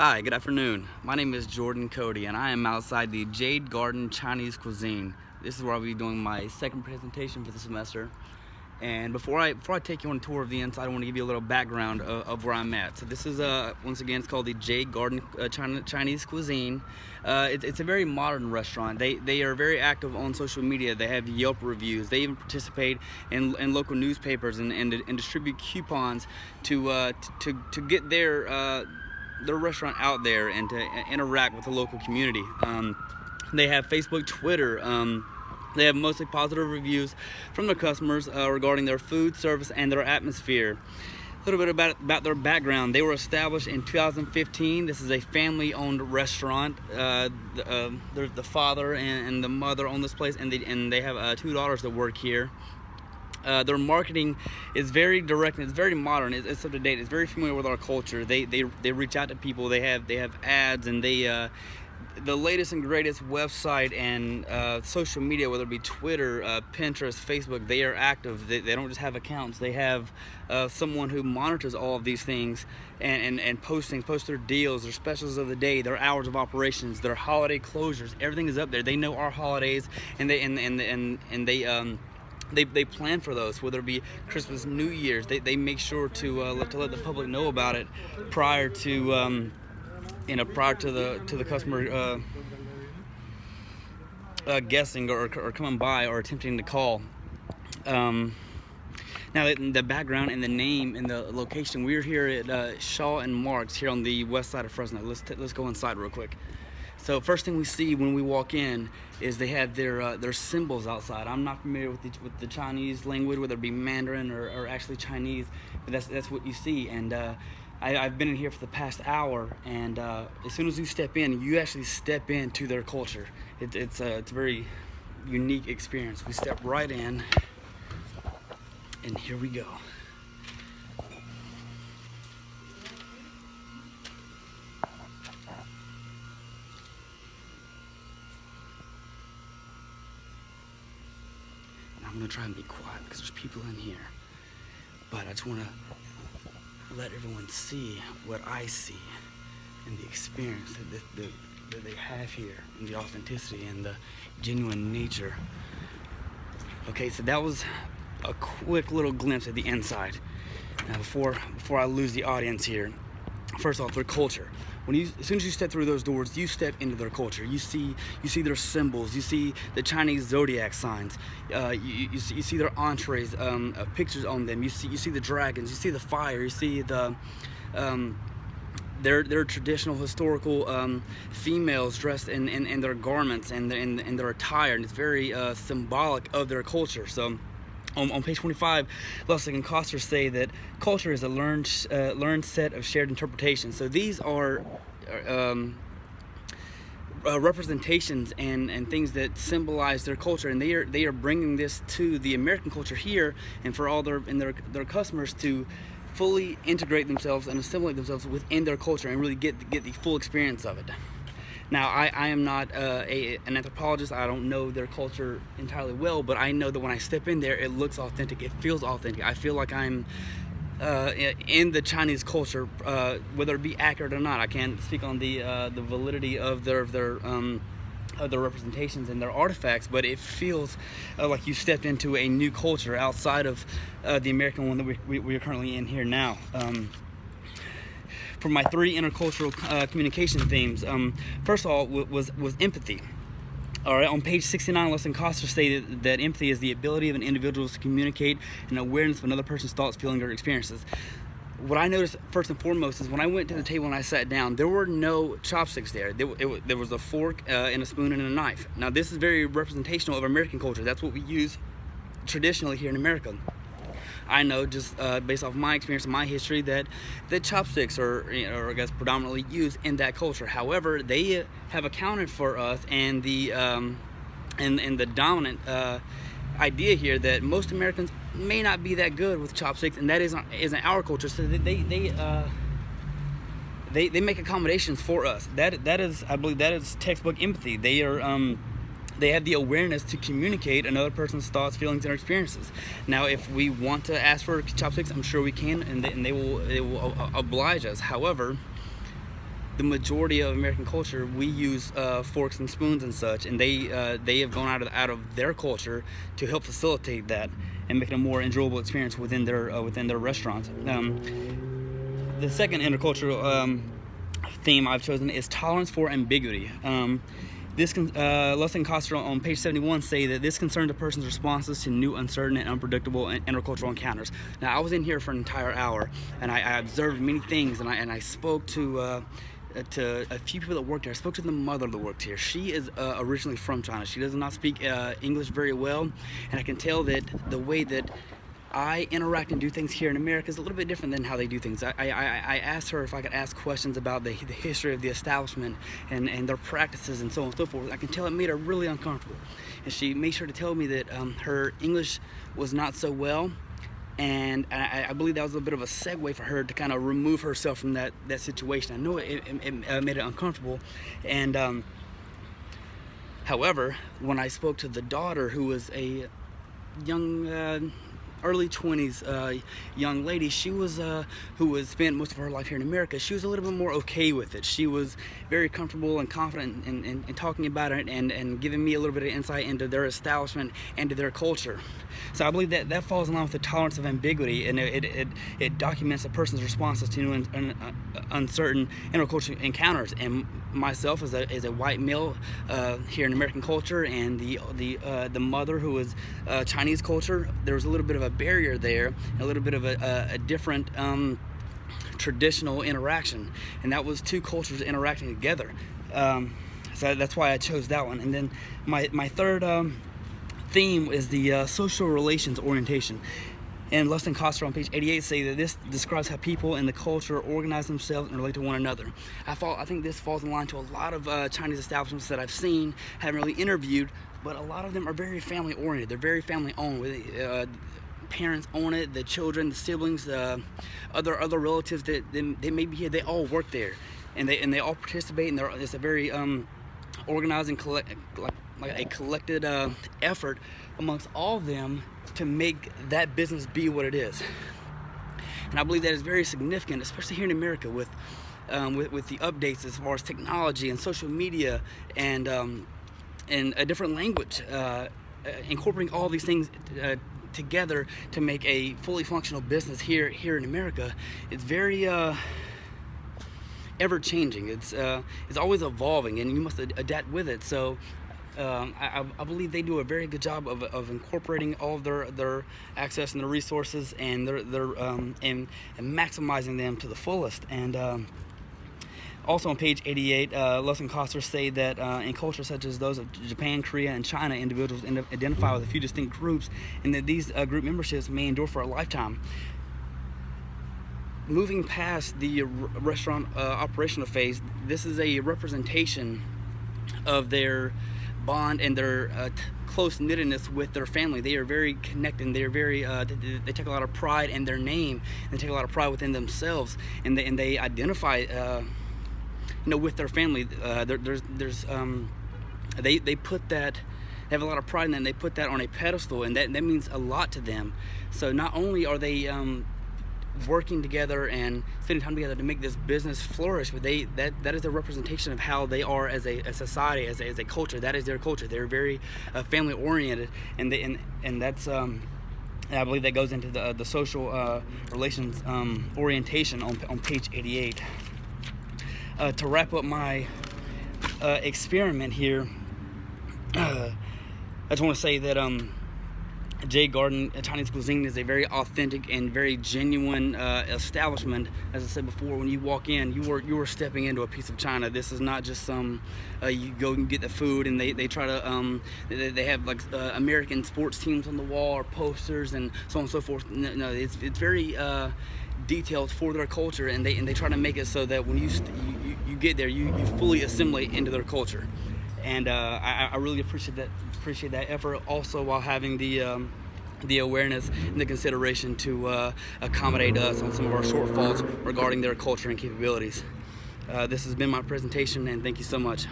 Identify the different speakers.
Speaker 1: Hi, good afternoon. My name is Jordan Cody, and I am outside the Jade Garden Chinese Cuisine. This is where I'll be doing my second presentation for the semester. And before I take you on a tour of the inside, I want to give you a little background of where I'm at. So this is once again, it's called the Jade Garden Chinese Cuisine. It's a very modern restaurant. They are very active on social media. They have Yelp reviews. They even participate in local newspapers and distribute coupons to get their restaurant out there and to interact with the local community. They have Facebook, Twitter. They have mostly positive reviews from their customers regarding their food, service, and their atmosphere. A little bit about their background. They were established in 2015. This is a family-owned restaurant. There's the father and the mother own this place, and they have two daughters that work here. Their marketing is very direct and it's very modern. It's up to date. It's very familiar with our culture. They reach out to people. They have ads, and the latest and greatest website and social media, whether it be Twitter, Pinterest, Facebook. They are active. They don't just have accounts. They have someone who monitors all of these things and post their deals, their specials of the day, their hours of operations, their holiday closures. Everything is up there. They know our holidays, and they plan for those, whether it be Christmas, New Year's. They make sure to let the public know about it prior to the customer guessing or coming by or attempting to call. Now the background and the name and the location. We're here at Shaw and Marks here on the west side of Fresno. Let's go inside real quick. So first thing we see when we walk in is they have their symbols outside. I'm not familiar with the Chinese language, whether it be Mandarin or actually Chinese, but that's what you see. And I've been in here for the past hour, and as soon as you step in, you actually step into their culture. It's a very unique experience. We step right in, and here we go. I'm gonna try and be quiet because there's people in here, but I just want to let everyone see what I see and the experience that they have here, and the authenticity and the genuine nature. Okay, so that was a quick little glimpse at the inside. Now before I lose the audience here, first off, their culture. As soon as you step through those doors, you step into their culture. You see their symbols. You see the Chinese zodiac signs. You see their entrees, pictures on them. You see the dragons. You see the fire. You see their traditional historical females dressed in their garments and their attire, and it's very symbolic of their culture. So. On page 25, Lustig and Koster say that culture is a learned set of shared interpretations. So these are representations and things that symbolize their culture, and they are bringing this to the American culture here, and for all their customers to fully integrate themselves and assimilate themselves within their culture and really get the full experience of it. Now, I am not an anthropologist. I don't know their culture entirely well, but I know that when I step in there, it looks authentic. It feels authentic. I feel like I'm in the Chinese culture, whether it be accurate or not. I can't speak on the validity of their representations and their artifacts, but it feels like you stepped into a new culture outside of the American one that we are currently in here now. For my three intercultural communication themes, first of all was empathy. All right, on page 69, Lustig and Koster say that empathy is the ability of an individual to communicate an awareness of another person's thoughts, feelings, or experiences. What I noticed first and foremost is when I went to the table and I sat down, there were no chopsticks there. There was a fork and a spoon and a knife. Now, this is very representational of American culture. That's what we use traditionally here in America. I know just based off my experience and my history that the chopsticks are, I guess, predominantly used in that culture. However, they have accounted for us and the dominant idea here that most Americans may not be that good with chopsticks, and that isn't our culture. So they make accommodations for us. That is, I believe, that is textbook empathy. They are. They have the awareness to communicate another person's thoughts, feelings, and experiences. Now, if we want to ask for chopsticks, I'm sure we can, and they will oblige us. However, the majority of American culture, we use forks and spoons and such, and they have gone out of their culture to help facilitate that and make it a more enjoyable experience within their restaurants. The second intercultural theme I've chosen is tolerance for ambiguity. Lustig and Koster on page 71 say that this concerns a person's responses to new, uncertain, and unpredictable intercultural encounters. Now, I was in here for an entire hour, and I observed many things, and I spoke to a few people that worked here. I spoke to the mother that worked here. She is originally from China. She does not speak English very well, and I can tell that the way that I interact and do things here in America is a little bit different than how they do things. I asked her if I could ask questions about the history of the establishment and their practices and so on and so forth. I can tell it made her really uncomfortable. And she made sure to tell me that her English was not so well, and I believe that was a bit of a segue for her to kind of remove herself from that situation. I know it made it uncomfortable. And however, when I spoke to the daughter, who was a young early 20s young lady, she was who has spent most of her life here in America, she was a little bit more okay with it. She was very comfortable and confident in talking about it and giving me a little bit of insight into their establishment and to their culture. So I believe that falls in line with the tolerance of ambiguity, and it documents a person's responses to new and uncertain intercultural encounters. And myself as a white male here in American culture, and the mother who was Chinese culture, there was a little bit of a barrier there, a little bit of a different traditional interaction, and that was two cultures interacting together. So that's why I chose that one. And then my third theme is the social relations orientation. And Lustig and Koster on page 88 say that this describes how people in the culture organize themselves and relate to one another. I think this falls in line to a lot of Chinese establishments that I've seen, haven't really interviewed, but a lot of them are very family oriented. They're very family owned. Parents own it, the children, the siblings, other relatives that they may be here. They all work there, and they all participate. And it's a very organized and a collected effort amongst all of them to make that business be what it is. And I believe that is very significant, especially here in America with the updates as far as technology and social media and a different language, incorporating all these things together to make a fully functional business here in America. It's very ever-changing. It's always evolving, and you must adapt with it. So I believe they do a very good job of incorporating all of their access and their resources and and maximizing them to the fullest. And also on page 88, Lustig and Koster say that in cultures such as those of Japan, Korea, and China, individuals identify with a few distinct groups, and that these group memberships may endure for a lifetime. Moving past the restaurant operational phase, this is a representation of their bond and their close-knittedness with their family. They are very connected. They are very they take a lot of pride in their name, and they take a lot of pride within themselves, and they identify with their family. They put that, they have a lot of pride in that, and they put that on a pedestal, and that means a lot to them. So not only are they working together and spending time together to make this business flourish, but that is a representation of how they are as a society, as a culture. That is their culture. They're very family oriented, and that's I believe that goes into the social relations orientation on page 88. To wrap up my experiment here, I just want to say that Jade Garden Chinese Cuisine is a very authentic and very genuine establishment. As I said before, when you walk in, you are stepping into a piece of China. This is not just some you go and get the food and they try to they have like American sports teams on the wall or posters and so on and so forth. No, it's very detailed for their culture, and they try to make it so that when you get there, you fully assimilate into their culture. And I really appreciate that effort, also while having the awareness and the consideration to accommodate us on some of our shortfalls regarding their culture and capabilities. This has been my presentation, and thank you so much.